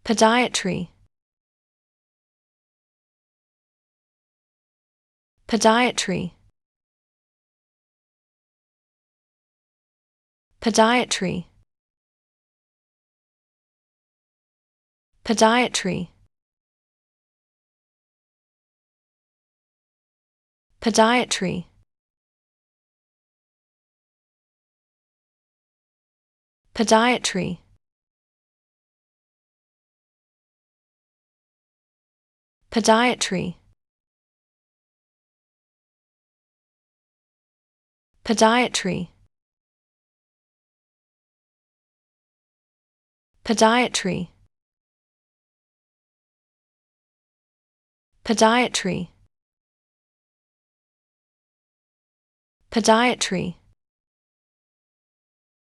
Podiatry. Podiatry. Podiatry. Podiatry. Podiatry. Podiatry. Podiatry. Podiatry. Podiatry. Podiatry. Podiatry.